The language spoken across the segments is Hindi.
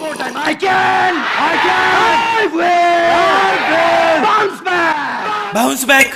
more time. I can. I will. Bounce back. Bounce back.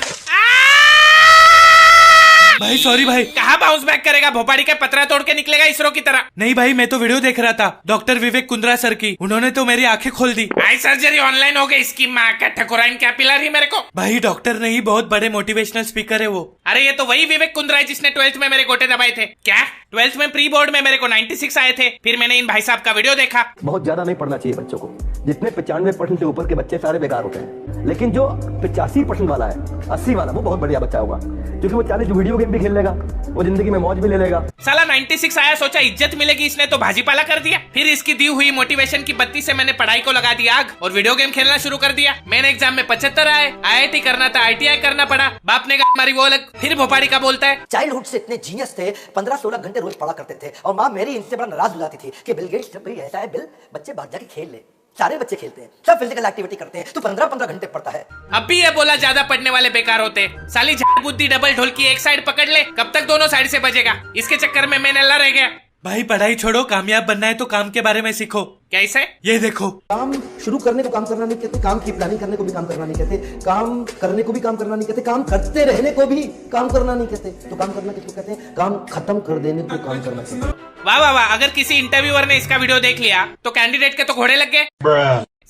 भाई सॉरी भाई। कहाँ बाउंस बैक करेगा? भोपाड़ी का पतरा तोड़ के निकलेगा इसरो की तरह। नहीं भाई, मैं तो वीडियो देख रहा था डॉक्टर विवेक कुंद्रा सर की, उन्होंने तो मेरी आंखें खोल दी। आई सर्जरी ऑनलाइन हो गई। इसकी माँ का ठकुराइन क्या पिला रही मेरे को। भाई डॉक्टर नहीं, बहुत बड़े मोटिवेशनल स्पीकर है वो। अरे ये तो वही विवेक कुंद्रा है जिसने 12th में मेरे गोटे दबाए थे। क्या 12th में प्री बोर्ड में मेरे को 96 आए थे। फिर मैंने इन भाई साहब का वीडियो देखा। बहुत ज्यादा नहीं पढ़ना चाहिए बच्चों को। जितने 95% से ऊपर के बच्चे सारे बेकार होते हैं, लेकिन जो 85% वाला है, 80 वाला, वो बहुत बढ़िया बच्चा होगा, क्योंकि वो 40 वीडियो गेम भी खेल लेगा, वो जिंदगी में मौज भी ले लेगा। साला 96 आया, सोचा इज्जत मिलेगी, इसने तो भाजीपाला कर दिया। फिर इसकी दी हुई मोटिवेशन की बत्ती से मैंने पढ़ाई को लगा दिया आग और वीडियो गेम खेलना शुरू कर दिया। मैंने एग्जाम में 75 आए, IIT करना था, ITI करना पड़ा। बाप ने गाली मारी वो अलग। फिर भोपाड़ी का बोलता है चाइल्डहुड से इतने जीनियस थे, 15-16 घंटे रोज पढ़ा करते थे, और माँ मेरी इनसे बड़ा नाराज हो जाती थी कि बिल गेट्स जब भी ऐसा है, बिल बच्चे बाहर जाके खेल ले। सारे बच्चे खेलते हैं, सब फिजिकल एक्टिविटी करते हैं, तू 15-15 घंटे पढ़ता है। अब भी ये बोला ज्यादा पढ़ने वाले बेकार होते। साली झाड़ बुद्धि डबल ढोलकी एक साइड पकड़ ले, कब तक दोनों साइड से बजेगा। इसके चक्कर में मैं नल्ला रह गया। भाई पढ़ाई छोड़ो, कामयाब बनना है तो काम के बारे में सीखो। कैसे? ये देखो, काम शुरू करने को काम करना नहीं कहते, काम की प्लानिंग करने को भी काम करना नहीं कहते, काम करने को भी काम करना नहीं कहते, काम करते रहने को भी काम करना नहीं कहते। तो काम करना किसको कहते हैं? काम खत्म कर देने को काम करना कहते हैं। वाह वाह वाह। अगर किसी इंटरव्यूअर ने इसका वीडियो देख लिया तो कैंडिडेट के तो घोड़े लग गए।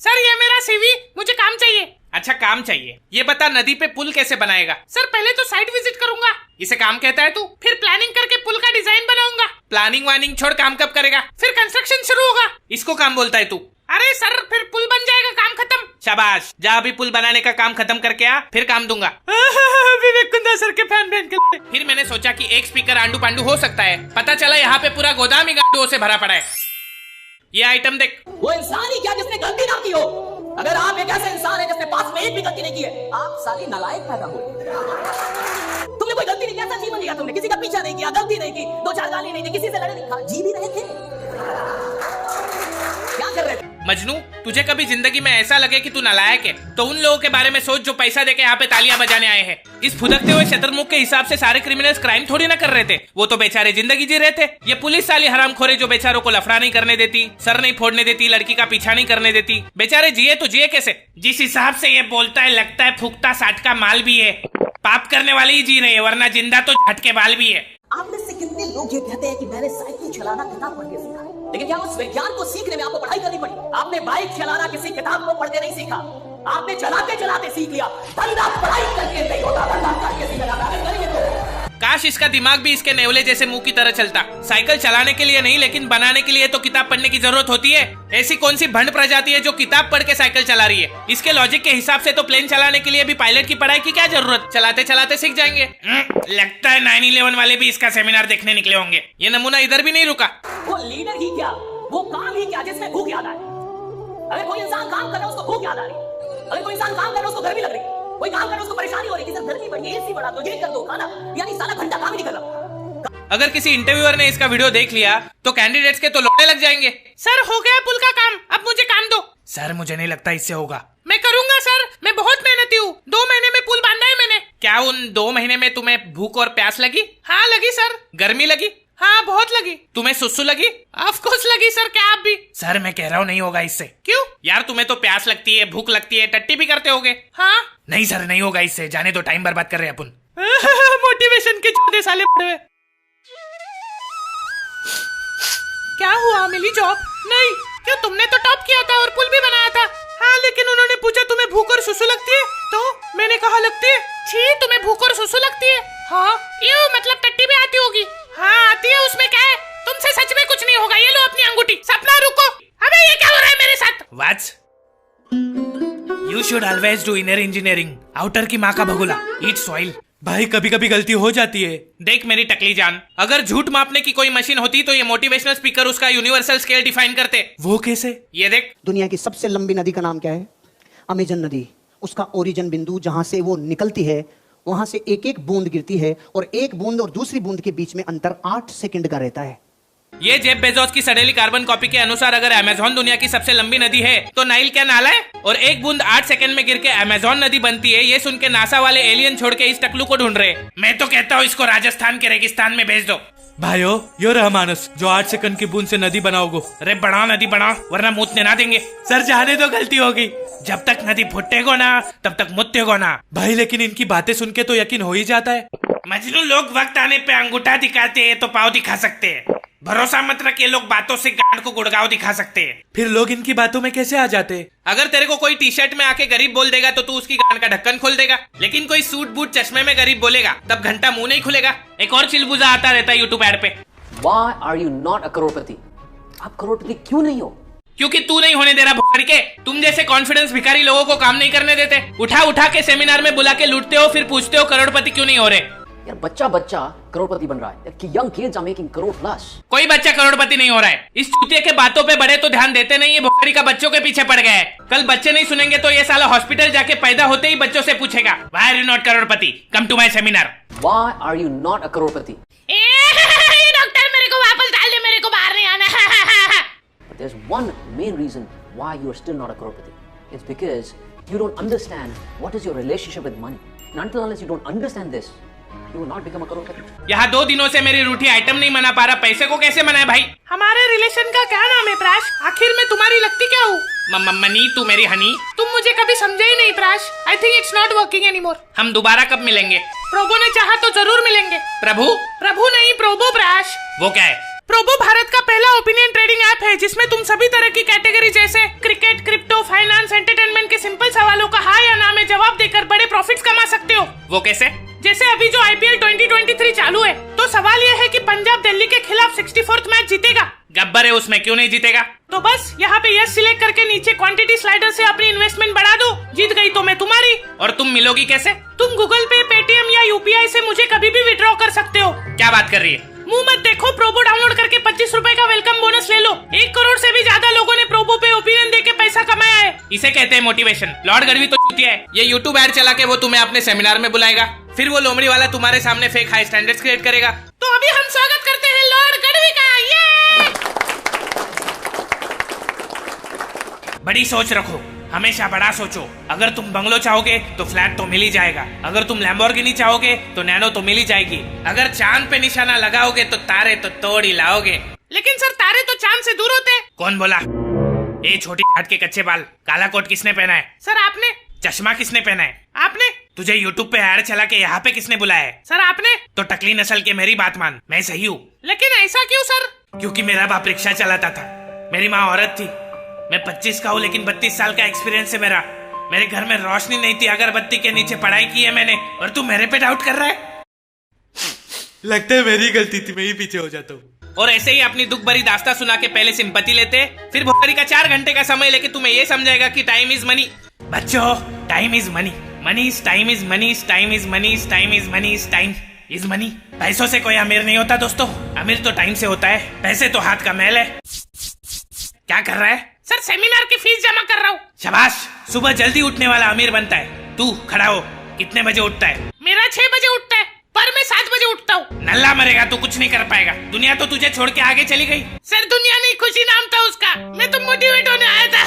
सर ये मेरा CV, मुझे काम चाहिए। अच्छा काम चाहिए, ये बता नदी पे पुल कैसे बनाएगा? सर पहले तो साइट विजिट करूंगा। इसे काम कहता है तू? फिर प्लानिंग करके पुल का डिजाइन बनाऊंगा। प्लानिंग वानिंग छोड़, काम कब करेगा? फिर कंस्ट्रक्शन शुरू होगा, इसको काम बोलता है तू? अरे सर फिर पुल बन जाएगा, काम खत्म। शाबाश, जा अभी पुल बनाने का काम खत्म करके आ, फिर काम दूंगा। विवेक कुंद्रा सर के फैन बन के। फिर मैंने सोचा कि एक स्पीकर आंडू पांडू हो सकता है। पता चला यहाँ पे पूरा गोदाम ही गांडुओं से भरा पड़ा है। ये आइटम देख। वो इंसान ही क्या जिसने गलती ना की हो? अगर आप एक ऐसे इंसान है जिसने पास में एक भी गलती नहीं की है, आप साली नालायक पैदा हुए। तुमने कोई गलती नहीं किया, ऐसा जीवन जिया तुमने, किसी का पीछा नहीं किया, गलती नहीं की, 2-4 गाली नहीं दी, किसी से लड़े नहीं, जी भी रहे थे। क्या कर रहे थे? मजनू, तुझे कभी जिंदगी में ऐसा लगे कि तू नालायक है तो उन लोगों के बारे में सोच जो पैसा देके यहाँ पे तालियां बजाने आए हैं। इस फुदकते हुए शतरमुख के हिसाब से सारे क्रिमिनल्स क्राइम थोड़ी ना कर रहे थे, वो तो बेचारे जिंदगी जी रहे थे। ये पुलिस साली हरामखोरे जो बेचारों को लफड़ा नहीं करने देती, सर नहीं फोड़ने देती, लड़की का पीछा नहीं करने देती। बेचारे जिए तो जिए कैसे? जिस हिसाब से ये बोलता है लगता है फूकता साठ का माल भी है। पाप करने वाले ही जी रहे हैं, वरना जिंदा तो झटके बाल भी है। आप में से कितने लोग ये कहते हैं कि मैंने साइकिल चलाना किताब पढ़ के सीखा है, लेकिन क्या उस विज्ञान को सीखने में आपको पढ़ाई करनी पड़ी? आपने बाइक चलाना किसी किताब को पढ़ के नहीं सीखा, आपने चलाते चलाते सीख लिया। धंधा पढ़ाई करके नहीं होता, धंधा करके सीखा जाता है। करिए तो। काश इसका दिमाग भी इसके नेवले जैसे मुंह की तरह चलता। साइकिल चलाने के लिए नहीं, लेकिन बनाने के लिए तो किताब पढ़ने की जरूरत होती है। ऐसी कौन सी भंड प्रजाति है जो किताब पढ़ के साइकिल चला रही है? इसके लॉजिक के हिसाब से तो प्लेन चलाने के लिए भी पायलट की पढ़ाई की क्या जरूरत? चलाते चलाते सीख जाएंगे। लगता है 9/11 वाले भी इसका सेमिनार देखने निकले होंगे। ये नमूना इधर भी नहीं रुका। वो लीडर ही क्या, वो काम ही क्या जिसमें भूख याद आए? अगर कोई इंसान काम कर रहा है उसको भूख याद आ रही है, अगर कोई इंसान काम कर रहा है उसको गर्मी लग रही है, कोई काम कर रहा है उसको परेशानी हो रही है कि सर गर्मी बढ़ी है, एसी बढ़ा दो, ये कर दो, खाना, यानी सारा घंटा काम ही नहीं कर रहा। अगर किसी इंटरव्यूअर ने इसका वीडियो देख लिया तो कैंडिडेट्स के तो लोड़े लग जाएंगे। सर हो गया पुल का काम, अब मुझे काम दो। सर मुझे नहीं लगता इससे होगा। मैं करूंगा सर, मैं बहुत मेहनती हूँ, 2 महीने में पुल बांधा है मैंने। क्या उन 2 महीने में तुम्हें भूख और प्यास लगी? हाँ लगी सर। गर्मी लगी? हाँ बहुत लगी। तुम्हें सुसु लगी? ऑफ कोर्स लगी सर। क्या आप भी? सर मैं कह रहा हूँ नहीं होगा इससे। क्यों? यार तुम्हें तो प्यास लगती है, भूख लगती है, टट्टी भी करते होगे। हाँ नहीं सर नहीं होगा इससे, जाने दो, टाइम बर्बाद कर रहे हैं अपन। मोटिवेशन के चौदह साले पड़े। क्या हुआ, मिली जॉब? नहीं। क्यों? तुमने तो टॉप किया था और पुल भी बनाया था। हाँ लेकिन उन्होंने पूछा तुम्हें भूख और सुसु लगती है, तो मैंने कहा लगती है। छी, तुम्हें भूख और सुसु लगती है? हाँ। यूं मतलब टट्टी भी आती होगी? हाँ आती है, उसमें क्या है? तुमसे सच में कुछ नहीं होगा, ये लो अपनी अंगूठी। सपना रुको, अबे ये क्या हो रहा है मेरे साथ? What? You should always do inner engineering. Outer की माँ का भगोला, eat soil. भाई कभी कभी गलती हो जाती है। देख मेरी टकली जान, अगर झूठ मापने की कोई मशीन होती तो ये मोटिवेशनल स्पीकर उसका यूनिवर्सल स्केल डिफाइन करते। वो कैसे? ये देख। दुनिया की सबसे लंबी नदी का नाम क्या है? अमेजन नदी। उसका ओरिजिन बिंदु जहां से वो निकलती है वहां से एक एक बूंद गिरती है, और एक बूंद और दूसरी बूंद के बीच में अंतर 8 सेकंड का रहता है। ये जेफ बेजोस की सड़ेली कार्बन कॉपी के अनुसार अगर अमेज़न दुनिया की सबसे लंबी नदी है तो नाइल क्या नाला है? और एक बूंद 8 सेकंड में गिर के अमेज़न नदी बनती है। ये सुन के नासा वाले एलियन छोड़ के इस टकलू को ढूंढ रहे। मैं तो कहता हूँ इसको राजस्थान के रेगिस्तान में भेज दो। भाइयों, यो रहा मानस जो 8 सेकंड की बूंद से नदी बनाओगे। अरे बढ़ाओ नदी बढ़ाओ, वरना मूतने ना देंगे। सर जाने तो गलती होगी। जब तक नदी फुटेगो ना तब तक मुतेगो ना। भाई लेकिन इनकी बातें सुन के तो यकीन हो ही जाता है। मजनू लोग वक्त आने पे अंगूठा दिखाते हैं तो पाँव दिखा सकते हैं। भरोसा मत रख, ये लोग बातों से गांड को गुड़गांव दिखा सकते हैं। फिर लोग इनकी बातों में कैसे आ जाते हैं? अगर तेरे को कोई टी शर्ट में आके गरीब बोल देगा तो तू उसकी गांड का ढक्कन खोल देगा, लेकिन कोई सूट बूट चश्मे में गरीब बोलेगा तब घंटा मुंह नहीं खुलेगा। एक और चिलबुजा आता रहता है यूट्यूब एड पे। Why are you not a करोड़पति? आप करोड़पति क्यों नहीं हो? क्योंकि तू नहीं होने दे रहा भोसड़ी के। तुम जैसे कॉन्फिडेंस भिखारी लोगों को काम नहीं करने देते। उठा उठा के सेमिनार में बुला के लूटते हो, फिर पूछते हो करोड़पति क्यों नहीं हो रहे। यार बच्चा करोड़पति बन रहा है कि young kids are making crore plus. कोई बच्चा करोड़पति नहीं हो रहा है। इस चूतिए के बातों पे बड़े तो ध्यान देते नहीं है, भोसड़ी का बच्चों के पीछे पड़ गए हैं। कल बच्चे नहीं सुनेंगे तो ये साला हॉस्पिटल जाके पैदा होते ही बच्चों से पूछेगा, Why are you not Crorepati? Come to my seminar. Why are you not a Crorepati? Doctor मेरे को वापस डाल दे, मेरे को बाहर नहीं आना। But there's one main reason why you are still not a Crorepati. It's because you don't understand what is your relationship with money. And until unless you don't understand this, you will not become a करोड़पति. यहाँ 2 दिनों से मेरी रूठी आइटम नहीं मना पा रहा, पैसे को कैसे मनाए भाई? हमारे रिलेशन का क्या नाम है प्राश? आखिर में तुम्हारी लगती क्या हूँ? मनी, तू मेरी हनी। तुम मुझे कभी समझे ही नहीं प्राश। I think it's not working anymore. हम दोबारा कब मिलेंगे? प्रभु ने चाहा तो जरूर मिलेंगे। प्रभु नहीं, प्रोबो प्राश। वो क्या है? प्रोबो भारत का पहला ओपिनियन ट्रेडिंग ऐप है जिसमें तुम सभी तरह की कैटेगरी जैसे क्रिकेट, क्रिप्टो, फाइनेंस, एंटरटेनमेंट के सिंपल सवालों का हाँ या ना में जवाब देकर बड़े प्रॉफिट्स कमा सकते हो। वो कैसे? जैसे अभी जो आईपीएल 2023 चालू है, तो सवाल यह है कि पंजाब दिल्ली के खिलाफ 64th मैच जीतेगा। गब्बर है उसमें, क्यों नहीं जीतेगा? तो बस यहाँ पे यस सिलेक्ट करके नीचे क्वांटिटी स्लाइडर से अपनी इन्वेस्टमेंट बढ़ा दो। जीत गई तो मैं तुम्हारी। और तुम मिलोगी कैसे? तुम गूगल पे, पेटीएम या यूपीआई से मुझे कभी भी विड्रॉ कर सकते हो। क्या बात कर रही है? मुंह मत देखो, प्रोबो डाउनलोड करके 25 रुपए का वेलकम बोनस ले लो। 1 करोड़ से भी ज्यादा लोगों ने प्रोबो पे ओपिनियन देके पैसा कमाया है। इसे कहते हैं मोटिवेशन। लॉर्ड गढ़वी तो चूतिया है। ये यूट्यूब ऐड चला के वो तुम्हें अपने सेमिनार में बुलाएगा, फिर वो लोमड़ी वाला तुम्हारे सामने फेक हाई स्टैंडर्ड्स क्रिएट करेगा। तो अभी हम स्वागत करते हैं लॉर्ड गढ़वी का। ये बड़ी सोच रखो, हमेशा बड़ा सोचो। अगर तुम बंगलो चाहोगे तो फ्लैट तो मिल ही जाएगा। अगर तुम लैम्बोर्गिनी चाहोगे तो नैनो तो मिल ही जाएगी। अगर चांद पे निशाना लगाओगे तो तारे तो तोड़ ही लाओगे। लेकिन सर तारे तो चांद से दूर होते हैं। कौन बोला? ए छोटी छाट के कच्चे बाल, काला कोट किसने पहना है? सर आपने। चश्मा किसने पहना है? आपने। तुझे यूट्यूब पे ऐड चला के यहाँ पे किसने बुलाया है? सर आपने। तो टकली नस्ल के मेरी बात मान, मैं सही हूँ। लेकिन ऐसा क्यों सर? क्योंकि मेरा बाप रिक्शा चलाता था, मेरी माँ औरत थी, मैं 25 का हूँ लेकिन 32 साल का एक्सपीरियंस है मेरा। मेरे घर में रोशनी नहीं थी, अगरबत्ती के नीचे पढ़ाई की है मैंने, और तू मेरे पे डाउट कर रहा है? लगता है मेरी गलती थी, मैं ही पीछे हो जाता हूँ। और ऐसे ही अपनी दुख भरी दास्ता सुना के पहले सिंपैथी लेते, फिर भोसड़ी का 4 घंटे का समय लेके तुम्हें ये समझाएगा कि टाइम इज मनी। बच्चों, time is money, money is time is money, time is money, time is money, time is money. पैसों से कोई अमीर नहीं होता दोस्तों, अमीर तो टाइम से होता है। पैसे तो हाथ का मैल है। क्या कर रहा है? सर सेमिनार की फीस जमा कर रहा हूँ। शाबाश, सुबह जल्दी उठने वाला अमीर बनता है। तू खड़ा हो, कितने बजे उठता है? मेरा 6 बजे उठता है, पर मैं 7 बजे उठता हूँ। नल्ला मरेगा, तू कुछ नहीं कर पाएगा। दुनिया तो तुझे छोड़ के आगे चली गई। सर दुनिया नहीं, खुशी नाम था उसका। मैं तो मोटिवेट होने आया था।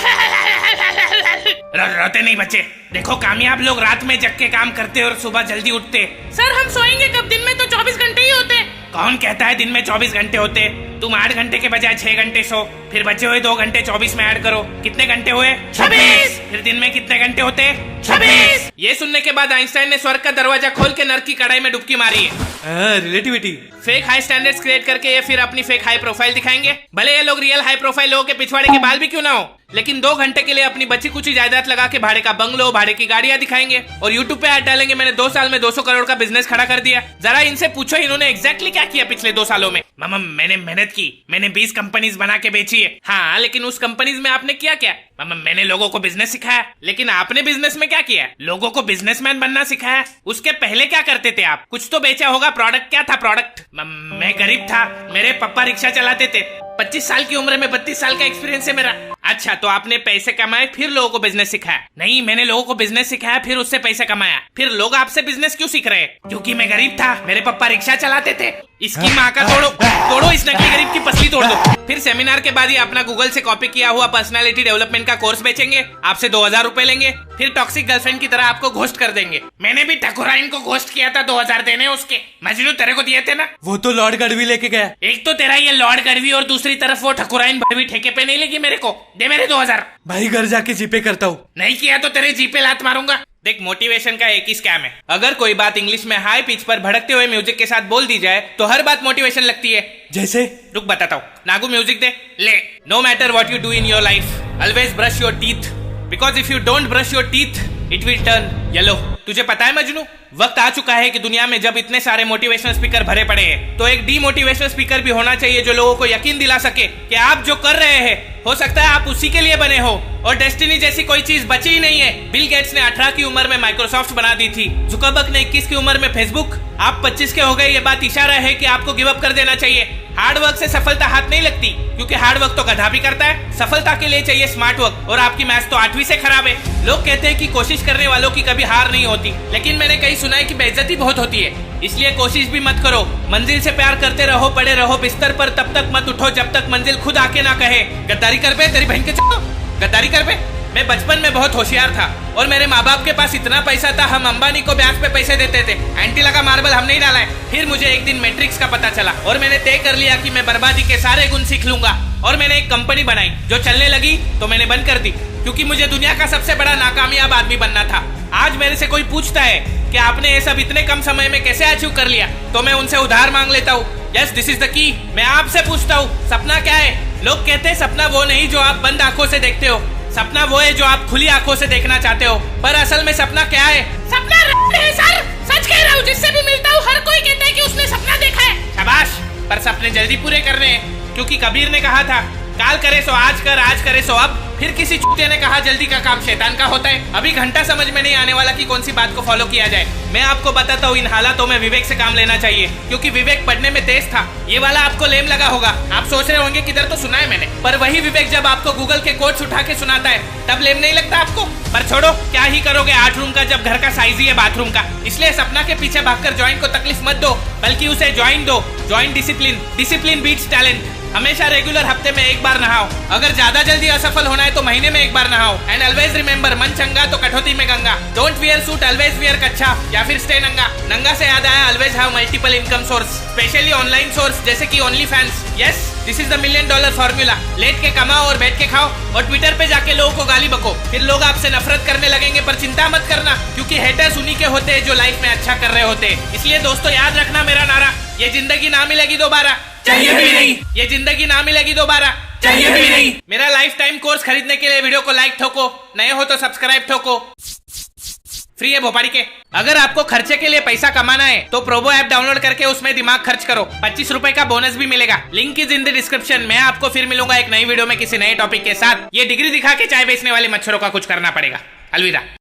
रोते नहीं बच्चे, देखो कामयाब लोग रात में जग के काम करते और सुबह जल्दी उठते। सर हम सोएंगे कब? दिन में तो 24 घंटे ही होते। कौन कहता है दिन में 24 घंटे होते? तुम 8 घंटे के बजाय 6 घंटे सो, फिर बचे हुए 2 घंटे 24 में ऐड करो, कितने घंटे हुए? 26। फिर दिन में कितने घंटे होते? 26। ये सुनने के बाद आइंस्टाइन ने स्वर्ग का दरवाजा खोल के नर्क की कढ़ाई में डुबकी मारी है। Relativity. Fake high standards create करके ये फिर अपनी फेक हाई प्रोफाइल दिखाएंगे। भले ये लोग रियल हाई प्रोफाइल लोगों के पिछवाड़े के बाल भी क्यों ना हो, लेकिन 2 घंटे के लिए अपनी बची कुछ जायदाद लगा के भाड़े का बंगलो, भाड़े की गाड़ियां दिखाएंगे और यूट्यूब पे ऐड डालेंगे मैंने 2 साल में 200 करोड़ का बिजनेस खड़ा कर दिया। जरा इनसे पूछो इन्होंने एग्जैक्टली क्या किया पिछले 2 सालों में। मामा मैंने मेहनत की, मैंने 20 कंपनीज बना के बेची है। हाँ, लेकिन उस कंपनीज में आपने किया क्या? मामा मैंने लोगों को बिजनेस सिखाया। लेकिन आपने बिजनेस में क्या किया? लोगों को बिजनेसमैन बनना सिखाया। उसके पहले क्या करते थे आप? कुछ तो बेचा होगा। प्रोडक्ट क्या था? प्रोडक्ट। मैं गरीब था, मेरे पापा रिक्शा चलाते थे। 25 साल की उम्र में 32 साल का एक्सपीरियंस है मेरा। अच्छा, तो आपने पैसे कमाए फिर लोगों को बिजनेस सिखाया? नहीं, मैंने लोगों को बिजनेस सिखाया फिर उससे पैसे कमाया। फिर लोग आपसे बिजनेस क्यों सीख रहे हैं? क्योंकि मैं गरीब था, मेरे पापा रिक्शा चलाते थे। इसकी माँ का तोड़ो इस नकली गरीब की पसली तोड़ दो। फिर सेमिनार के बाद ही अपना गूगल से कॉपी किया हुआ पर्सनालिटी डेवलपमेंट का कोर्स बेचेंगे, आपसे 2000 रुपए लेंगे, फिर टॉक्सिक गर्लफ्रेंड की तरह आपको घोस्ट कर देंगे। मैंने भी ठकुराइन को घोस्ट किया था, 2000 देने उसके। मजनू तेरे को दिए थे ना? वो तो लॉर्ड गढ़वी लेके गया। एक तो तेरा ये लॉर्ड गढ़वी और दूसरी तरफ वो ठकुराइन भड़वी ठेके पे नहीं लेगी मेरे को। दे मेरे 2000। भाई घर जाके जीपे करता हूँ। नहीं किया तो तेरे जीपे लात मारूंगा। देख, मोटिवेशन का एक ही स्कैम है। अगर कोई बात इंग्लिश में हाई पिच पर भड़कते हुए म्यूजिक के साथ बोल दी जाए तो हर बात मोटिवेशन लगती है। जैसे? रुक बताता हूँ। नागू म्यूजिक दे। ले। No matter what you do in your life, always brush your teeth, because if you don't brush your teeth it will turn yellow. तुझे पता है मजनू, वक्त आ चुका है कि दुनिया में जब इतने सारे मोटिवेशनल स्पीकर भरे पड़े हैं तो एक डीमोटिवेशनल स्पीकर भी होना चाहिए जो लोगों को यकीन दिला सके कि आप जो कर रहे हैं हो सकता है आप उसी के लिए बने हो और डेस्टिनी जैसी कोई चीज बची ही नहीं है। बिल गेट्स ने 18 की उम्र में माइक्रोसॉफ्ट बना दी थी, जुकरबर्ग ने 21 की उम्र में फेसबुक। आप 25 के हो गए, ये बात इशारा है कि आपको गिव अप कर देना चाहिए। हार्ड वर्क से सफलता हाथ नहीं लगती, क्योंकि हार्ड वर्क तो गधा भी करता है। सफलता के लिए चाहिए स्मार्ट वर्क, और आपकी मैथ्स तो 8वीं से खराब है। लोग कहते हैं कि कोशिश करने वालों की कभी हार नहीं होती, लेकिन मैंने कहीं सुना है कि बेइज्जती बहुत होती है। इसलिए कोशिश भी मत करो, मंजिल से प्यार करते रहो, पड़े रहो बिस्तर पर, तब तक मत उठो जब तक मंजिल खुद आके ना कहे गद्दारी कर पे, तेरी बहन के चलो गद्दारी कर पे। मैं बचपन में बहुत होशियार था और मेरे माँ बाप के पास इतना पैसा था, हम अंबानी को ब्याज पे पैसे देते थे। एंटी लगा मार्बल हम नहीं डाला है। फिर मुझे एक दिन मैट्रिक्स का पता चला और मैंने तय कर लिया कि मैं बर्बादी के सारे गुण सीख लूंगा, और मैंने एक कंपनी बनाई जो चलने लगी तो मैंने बंद कर दी, क्योंकि मुझे दुनिया का सबसे बड़ा नाकामयाब आदमी बनना था। आज मेरे से कोई पूछता है कि आपने ये सब इतने कम समय में कैसे अचीव कर लिया, तो मैं उनसे उधार मांग लेता हूँ। Yes, this is the key. मैं आपसे पूछता हूँ, सपना क्या है? लोग कहते हैं सपना वो नहीं जो आप बंद आंखों से देखते हो, सपना वो है जो आप खुली आंखों से देखना चाहते हो। पर असल में सपना क्या है? सपना है सर, सच कह रहा हूँ। जिससे भी मिलता हूँ हर कोई कहता है कि उसने सपना देखा है। शाबाश, पर सपने जल्दी पूरे करने हैं, क्योंकि कबीर ने कहा था काल करे सो आज कर, आज करे सो अब। फिर किसी चूते ने कहा जल्दी का काम शैतान का होता है। अभी घंटा समझ में नहीं आने वाला कि कौन सी बात को फॉलो किया जाए। मैं आपको बताता हूँ, इन हालातों में विवेक से काम लेना चाहिए, क्योंकि विवेक पढ़ने में तेज था। ये वाला आपको लेम लगा होगा, आप सोच रहे होंगे किधर तो सुना है मैंने, पर वही विवेक जब आपको गूगल के कोड्स उठा के सुनाता है तब लेम नहीं लगता आपको। पर छोड़ो, क्या ही करोगे 8 रूम का जब घर का साइज ही है बाथरूम का। इसलिए सपना के पीछे भागकर जॉइंट को तकलीफ मत दो, बल्कि उसे ज्वाइन दो। Join discipline, discipline beats talent. हमेशा रेगुलर हफ्ते में एक बार नहाओ, अगर ज्यादा जल्दी असफल होना है तो महीने में एक बार नहाओ। एंड ऑलवेज रिमेंबर, मन चंगा तो कठौती में Ganga. Don't wear suit, always wear कच्छा, या फिर स्टे नंगा। नंगा से याद आया, always have multiple income source, specially online source जैसे कि OnlyFans. Yes, this is the $1 million formula. लेट के कमाओ और बैठ के खाओ और ट्विटर पे जाके लोगों को गाली बको, फिर लोग आपसे नफरत करने लगेंगे। पर चिंता मत करना, क्योंकि हेटर्स उन्हीं के होते हैं जो लाइफ में अच्छा कर रहे होते हैं। इसलिए दोस्तों याद रखना मेरा नारा, ये जिंदगी ना मिलेगी दोबारा, चाहिए भी नहीं। ये जिंदगी ना मिलेगी दोबारा, चाहिए भी नहीं। मेरा लाइफ टाइम कोर्स खरीदने के लिए वीडियो को लाइक ठोको, नए हो तो सब्सक्राइब ठोको, फ्री है भोपाड़ी के। अगर आपको खर्चे के लिए पैसा कमाना है तो प्रोबो ऐप डाउनलोड करके उसमें दिमाग खर्च करो, 25 रुपए का बोनस भी मिलेगा। Link is in the description. मैं आपको फिर मिलूंगा एक नई वीडियो में किसी नए टॉपिक के साथ। ये डिग्री दिखा के चाय बेचने वाले मच्छरों का कुछ करना पड़ेगा। अलविदा।